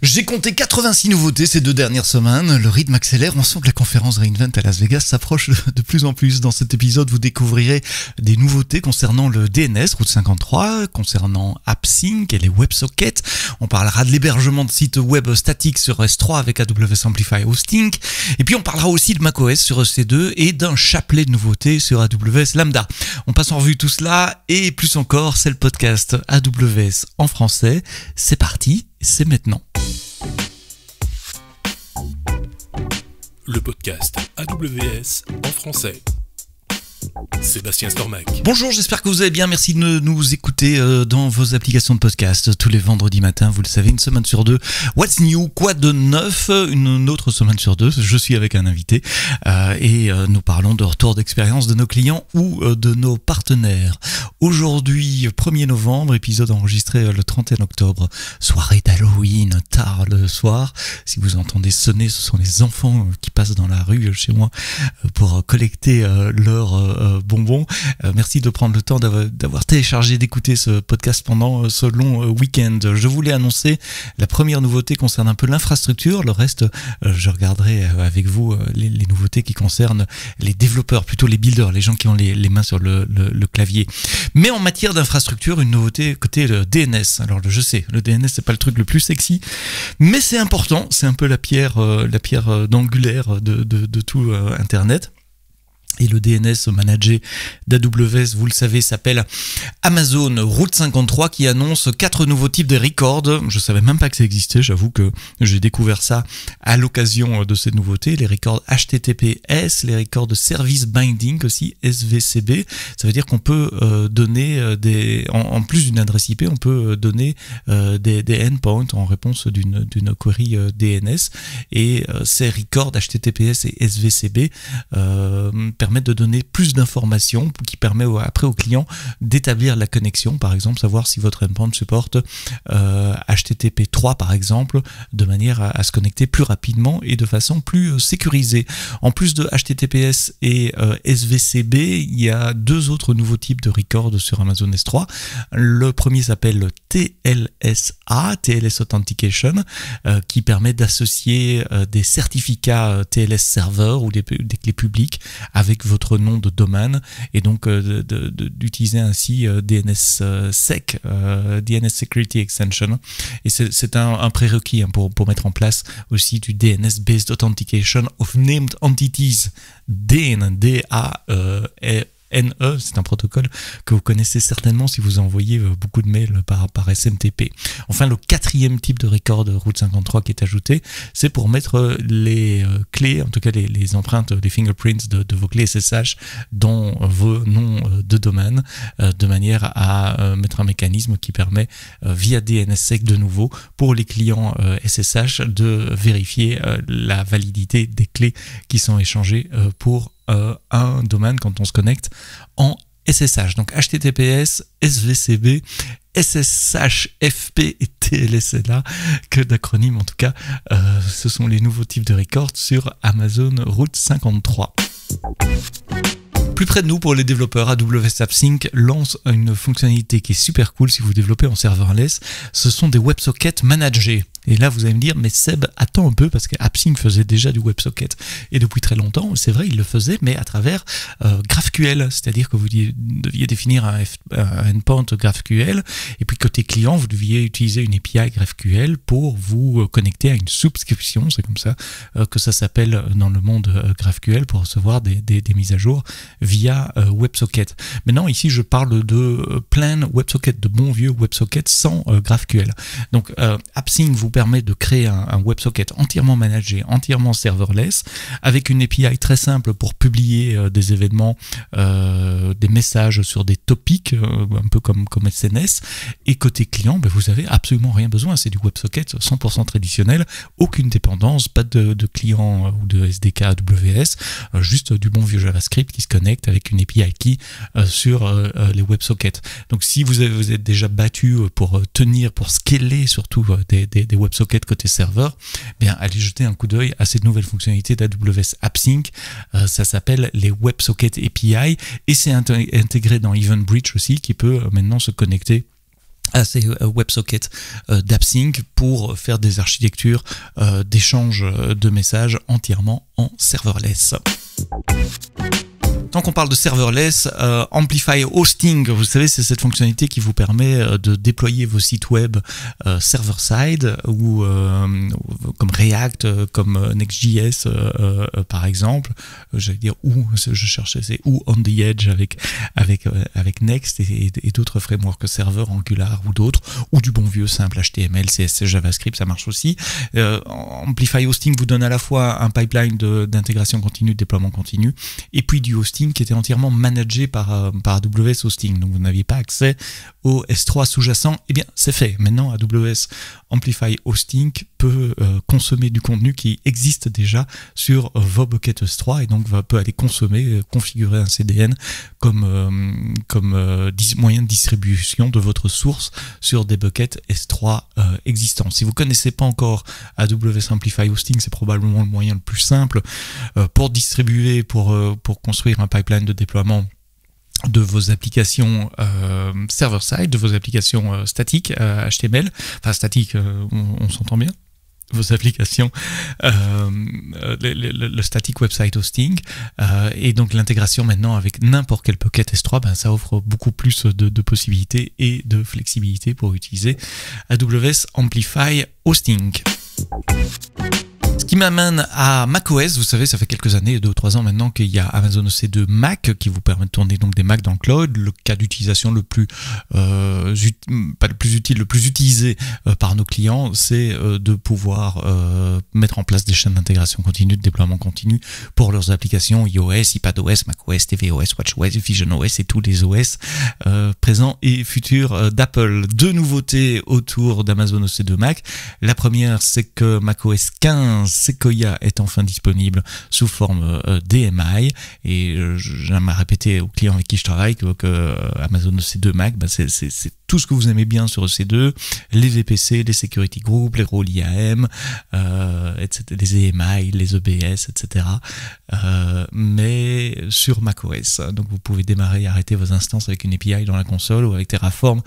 J'ai compté 86 nouveautés ces 2 dernières semaines, le rythme accélère, on sent que la conférence Reinvent à Las Vegas s'approche de plus en plus. Dans cet épisode, vous découvrirez des nouveautés concernant le DNS, Route 53, concernant AppSync et les WebSockets. On parlera de l'hébergement de sites web statiques sur S3 avec AWS Amplify Hosting. Et puis on parlera aussi de macOS sur EC2 et d'un chapelet de nouveautés sur AWS Lambda. On passe en revue tout cela et plus encore, c'est le podcast AWS en français. C'est parti, c'est maintenant. Le podcast AWS en français. Sébastien Stormac. Bonjour, j'espère que vous allez bien. Merci de nous écouter dans vos applications de podcast tous les vendredis matins. Vous le savez, une semaine sur 2. What's new? Quoi de neuf? Une autre semaine sur 2. Je suis avec un invité et nous parlons de retour d'expérience de nos clients ou de nos partenaires. Aujourd'hui, 1er novembre, épisode enregistré le 31 octobre, soirée d'Halloween, tard le soir. Si vous entendez sonner, ce sont les enfants qui passent dans la rue chez moi pour collecter leurs bonbons. Merci de prendre le temps d'avoir téléchargé, d'écouter ce podcast pendant ce long week-end. Je voulais annoncer la première nouveauté concerne un peu l'infrastructure. Le reste, je regarderai avec vous les nouveautés qui concernent les développeurs, plutôt les builders, les gens qui ont les mains sur le clavier. Mais en matière d'infrastructure, une nouveauté côté le DNS. Alors je sais, le DNS c'est pas le truc le plus sexy, mais c'est important. C'est un peu la pierre d'angulaire de tout Internet. Et le DNS managé d'AWS, vous le savez, s'appelle Amazon Route 53 qui annonce 4 nouveaux types de records. Je savais même pas que ça existait, j'avoue que j'ai découvert ça à l'occasion de ces nouveautés. Les records HTTPS, les records de Service Binding aussi, SVCB. Ça veut dire qu'on peut donner en plus d'une adresse IP, on peut donner des endpoints en réponse d'une query DNS. Et ces records HTTPS et SVCB permettent de donner plus d'informations qui permet après au client d'établir la connexion, par exemple savoir si votre endpoint supporte HTTP3 par exemple, de manière à se connecter plus rapidement et de façon plus sécurisée. En plus de HTTPS et SVCB, il y a 2 autres nouveaux types de records sur Amazon S3. Le premier s'appelle TLSA, TLS Authentication, qui permet d'associer des certificats TLS Server ou des clés publiques avec votre nom de domaine et donc d'utiliser ainsi DNSSEC, DNS Security Extension. Et c'est un prérequis pour mettre en place aussi du DNS Based Authentication of Named Entities, DANE, NE, c'est un protocole que vous connaissez certainement si vous envoyez beaucoup de mails par SMTP. Enfin, le 4e type de record de Route 53 qui est ajouté, c'est pour mettre les clés, en tout cas les empreintes, les fingerprints de vos clés SSH dans vos noms de domaine, de manière à mettre un mécanisme qui permet, via DNSSEC de nouveau, pour les clients SSH de vérifier la validité des clés qui sont échangées pour un domaine quand on se connecte en SSH. Donc HTTPS, SVCB, SSH, FP et TLSLA, que d'acronymes en tout cas, ce sont les nouveaux types de records sur Amazon Route 53. Plus près de nous, pour les développeurs, AWS AppSync lance une fonctionnalité qui est super cool si vous développez en serverless. Ce sont des WebSockets managés. Et là, vous allez me dire, mais Seb, attends un peu, parce que AppSync faisait déjà du WebSocket. Et depuis très longtemps, c'est vrai, il le faisait, mais à travers GraphQL. C'est-à-dire que vous deviez définir un endpoint GraphQL. Et puis, côté client, vous deviez utiliser une API GraphQL pour vous connecter à une subscription. C'est comme ça que ça s'appelle dans le monde GraphQL pour recevoir des mises à jour via WebSocket. Maintenant, ici, je parle de plein WebSocket, de bons vieux WebSockets sans GraphQL. Donc, AppSync vous permet de créer un WebSocket entièrement managé, entièrement serverless, avec une API très simple pour publier des événements, des messages sur des topics, un peu comme SNS. Et côté client, vous n'avez absolument rien besoin. C'est du WebSocket 100% traditionnel, aucune dépendance, pas de client ou de SDK AWS, juste du bon vieux JavaScript qui se connecte avec une API key sur les WebSockets. Donc si vous êtes déjà battu pour scaler surtout des WebSockets côté serveur, bien allez jeter un coup d'œil à cette nouvelle fonctionnalité d'AWS AppSync. Ça s'appelle les WebSocket API et c'est intégré dans EventBridge aussi, qui peut maintenant se connecter à ces WebSockets d'AppSync pour faire des architectures d'échange de messages entièrement en serverless. Tant qu'on parle de serverless, Amplify Hosting, vous savez, c'est cette fonctionnalité qui vous permet de déployer vos sites web server-side ou comme React, comme Next.js par exemple. J'allais dire je cherchais, c'est on the edge avec Next et d'autres frameworks serveurs, Angular ou d'autres, ou du bon vieux simple HTML, CSS, JavaScript, ça marche aussi. Amplify Hosting vous donne à la fois un pipeline d'intégration continue, de déploiement continu, et puis du hosting qui était entièrement managé par AWS Hosting. Donc vous n'aviez pas accès au S3 sous-jacent. Eh bien, c'est fait. Maintenant, AWS Amplify Hosting peut consommer du contenu qui existe déjà sur vos buckets S3 et donc peut aller consommer, configurer un CDN comme moyen de distribution de votre source sur des buckets S3 existants. Si vous ne connaissez pas encore AWS Amplify Hosting, c'est probablement le moyen le plus simple pour distribuer, pour construire un pipeline de déploiement de vos applications server-side, de vos applications statiques HTML, enfin statiques, on s'entend bien, vos applications, le static website hosting, et donc l'intégration maintenant avec n'importe quel bucket S3, ça offre beaucoup plus de possibilités et de flexibilité pour utiliser AWS Amplify Hosting. Ce qui m'amène à macOS. Vous savez, ça fait quelques années, 2 ou 3 ans maintenant, qu'il y a Amazon EC2 Mac qui vous permet de tourner donc des Macs dans le cloud. Le cas d'utilisation le plus pas le plus utile, le plus utilisé par nos clients, c'est de pouvoir mettre en place des chaînes d'intégration continue, de déploiement continu pour leurs applications iOS, iPadOS, macOS, tvOS, watchOS, visionOS et tous les OS présents et futurs d'Apple. 2 nouveautés autour d'Amazon EC2 Mac. La première, c'est que macOS 15 Sequoia est enfin disponible sous forme DMI, et j'aime à répéter aux clients avec qui je travaille que Amazon EC2 Mac, c'est tout ce que vous aimez bien sur EC2, les VPC, les security groups, les rôles IAM, etc., les EMI, les EBS, etc. Mais sur macOS. Donc vous pouvez démarrer et arrêter vos instances avec une API dans la console ou avec Terraform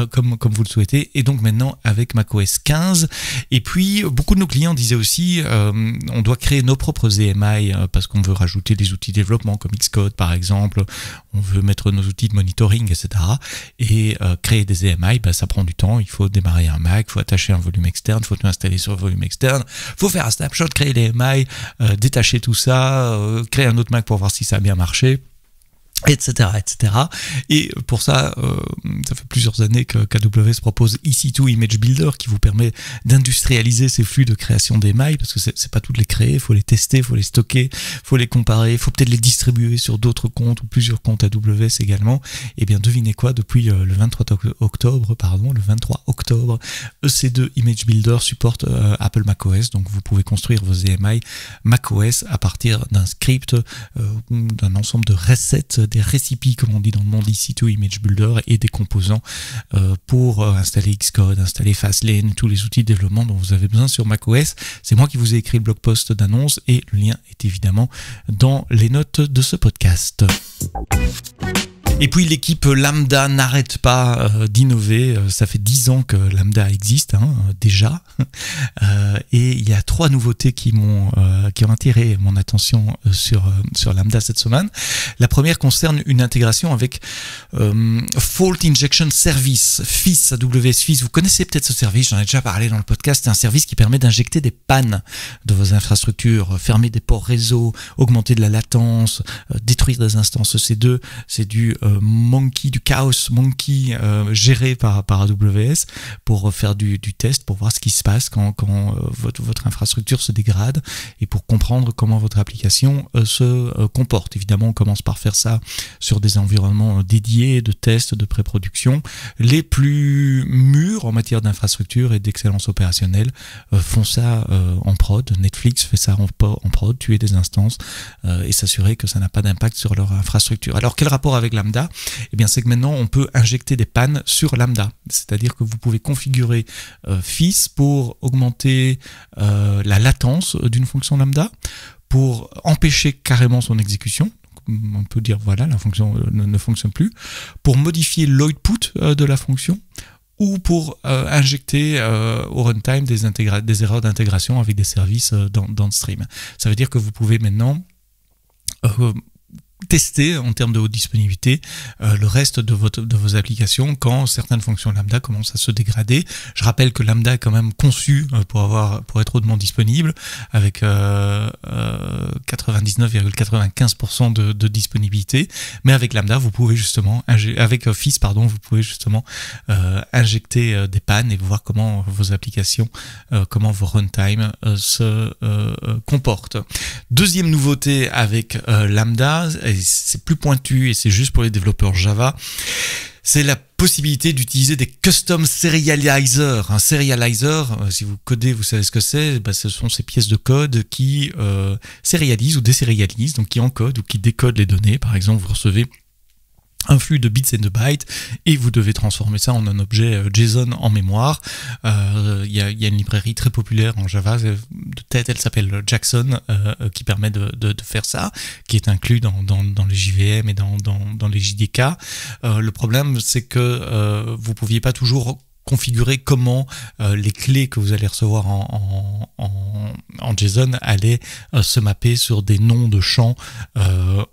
comme vous le souhaitez. Et donc maintenant avec macOS 15. Et puis beaucoup de nos clients disaient aussi on doit créer nos propres EMI parce qu'on veut rajouter des outils de développement comme Xcode par exemple, on veut mettre nos outils de monitoring, etc. Et créer des EMI, ça prend du temps, il faut démarrer un Mac, il faut attacher un volume externe, il faut tout installer sur le volume externe, il faut faire un snapshot, créer les EMI, détacher tout ça, créer un autre Mac pour voir si ça a bien marché, etc., etc. Et pour ça, ça fait plusieurs années qu'AWS propose EC2 Image Builder qui vous permet d'industrialiser ces flux de création d'EMI, parce que c'est pas toutes les créer, il faut les tester, il faut les stocker, il faut les comparer, il faut peut-être les distribuer sur d'autres comptes ou plusieurs comptes AWS également. Et bien devinez quoi, depuis le 23 octobre, EC2 Image Builder supporte Apple macOS, donc vous pouvez construire vos EMI macOS à partir d'un script ou d'un ensemble de recettes, des recipes comme on dit dans le monde EC2 Image Builder, et des composants pour installer Xcode, installer Fastlane, tous les outils de développement dont vous avez besoin sur macOS. C'est moi qui vous ai écrit le blog post d'annonce et le lien est évidemment dans les notes de ce podcast. Et puis l'équipe Lambda n'arrête pas d'innover. Ça fait 10 ans que Lambda existe déjà. Et il y a 3 nouveautés qui ont attiré mon attention sur Lambda cette semaine. La première concerne une intégration avec Fault Injection Service, FIS, AWS FIS. Vous connaissez peut-être ce service, j'en ai déjà parlé dans le podcast. C'est un service qui permet d'injecter des pannes de vos infrastructures, fermer des ports réseau, augmenter de la latence, détruire des instances EC2. C'est du Chaos Monkey géré par AWS pour faire du test, pour voir ce qui se passe quand votre infrastructure se dégrade et pour comprendre comment votre application se comporte. Évidemment, on commence par faire ça sur des environnements dédiés de tests, de pré-production. Les plus mûrs en matière d'infrastructure et d'excellence opérationnelle font ça en prod. Netflix fait ça en prod, tuer des instances et s'assurer que ça n'a pas d'impact sur leur infrastructure. Alors quel rapport avec Lambda ? Eh bien, c'est que maintenant on peut injecter des pannes sur Lambda, c'est-à-dire que vous pouvez configurer FIS pour augmenter la latence d'une fonction Lambda, pour empêcher carrément son exécution. On peut dire voilà, la fonction ne fonctionne plus, pour modifier l'output de la fonction, ou pour injecter au runtime des erreurs d'intégration avec des services downstream. Ça veut dire que vous pouvez maintenant tester en termes de haute disponibilité le reste de vos applications quand certaines fonctions lambda commencent à se dégrader. Je rappelle que lambda est quand même conçu pour être hautement disponible avec 99,95% de disponibilité, mais avec lambda vous pouvez justement vous pouvez justement injecter des pannes et voir comment vos applications, comment vos runtime se comportent. Deuxième nouveauté avec lambda, et c'est plus pointu et c'est juste pour les développeurs Java, c'est la possibilité d'utiliser des custom serializers. Un serializer, si vous codez, vous savez ce que c'est, ce sont ces pièces de code qui sérialisent ou désérialisent, donc qui encodent ou qui décodent les données. Par exemple, vous recevez un flux de bits et de bytes et vous devez transformer ça en un objet JSON en mémoire. Il y a une librairie très populaire en Java de tête, elle s'appelle Jackson, qui permet de faire ça, qui est inclus dans les JVM et dans les JDK. Le problème, c'est que vous pouviez pas toujours configurer comment les clés que vous allez recevoir en JSON allaient se mapper sur des noms de champs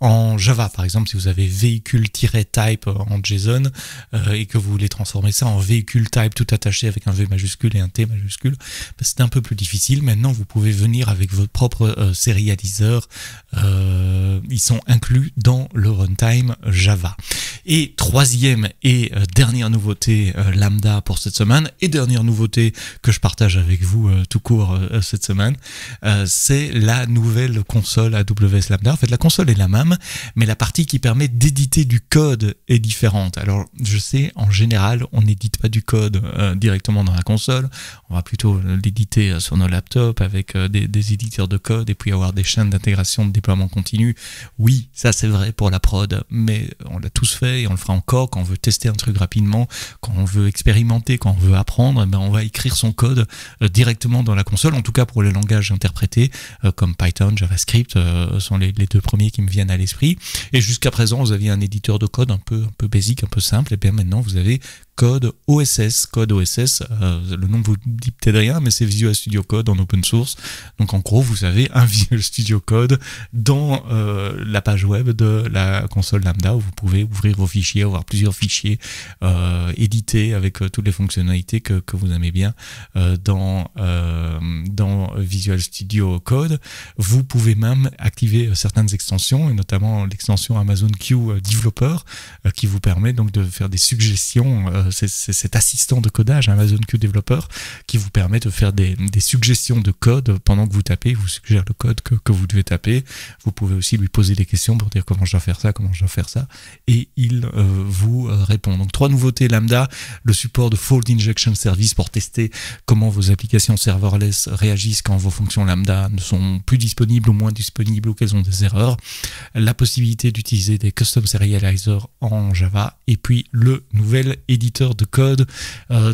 en Java. Par exemple, si vous avez véhicule-type en JSON et que vous voulez transformer ça en véhicule type tout attaché avec un V majuscule et un T majuscule, c'est un peu plus difficile. Maintenant, vous pouvez venir avec votre propre serializer. Ils sont inclus dans le runtime Java. Et troisième et dernière nouveauté lambda pour cette semaine, et dernière nouveauté que je partage avec vous tout court cette semaine, c'est la nouvelle console AWS Lambda. En fait, la console est la même, mais la partie qui permet d'éditer du code est différente. Alors, je sais, en général, on n'édite pas du code directement dans la console. On va plutôt l'éditer sur nos laptops avec des éditeurs de code et puis avoir des chaînes d'intégration de déploiement continu. Oui, ça c'est vrai pour la prod, mais on l'a tous fait et on le fera encore quand on veut tester un truc rapidement, quand on veut expérimenter, quand on veut apprendre, on va écrire son code directement dans la console, en tout cas pour les langages interprétés comme Python, JavaScript sont les deux premiers qui me viennent à l'esprit. Et jusqu'à présent, vous aviez un éditeur de code un peu basique, un peu simple, et bien maintenant vous avez Code OSS. Code OSS, le nom vous dit peut-être rien, mais c'est Visual Studio Code en open source. Donc en gros, vous avez un Visual Studio Code dans la page web de la console Lambda où vous pouvez ouvrir vos fichiers, avoir plusieurs fichiers édités avec toutes les fonctionnalités que vous aimez bien dans Visual Studio Code. Vous pouvez même activer certaines extensions, et notamment l'extension Amazon Q Developer qui vous permet donc de faire des suggestions. C'est cet assistant de codage Amazon Q Developer qui vous permet de faire des suggestions de code pendant que vous tapez. Il vous suggère le code que vous devez taper. Vous pouvez aussi lui poser des questions pour dire comment je dois faire ça, et il vous répond. Donc 3 nouveautés Lambda: le support de Fault Injection Service pour tester comment vos applications serverless réagissent quand vos fonctions Lambda ne sont plus disponibles ou moins disponibles ou qu'elles ont des erreurs, la possibilité d'utiliser des custom serializers en Java, et puis le nouvel éditeur de code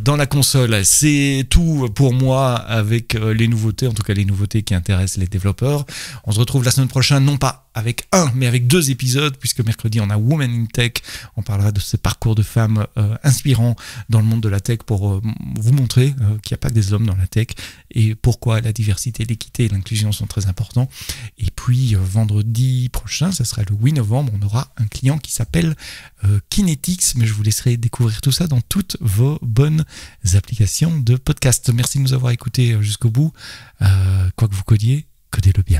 dans la console. C'est tout pour moi avec les nouveautés, en tout cas les nouveautés qui intéressent les développeurs. On se retrouve la semaine prochaine, non pas avec un, mais avec 2 épisodes, puisque mercredi on a Women in Tech. On parlera de ces parcours de femmes inspirants dans le monde de la tech pour vous montrer qu'il n'y a pas que des hommes dans la tech et pourquoi la diversité, l'équité et l'inclusion sont très importants. Et puis vendredi prochain, ça sera le 8 novembre, on aura un client qui s'appelle Kinetics, mais je vous laisserai découvrir tout ça dans toutes vos bonnes applications de podcast. Merci de nous avoir écoutés jusqu'au bout. Quoi que vous codiez, codez-le bien.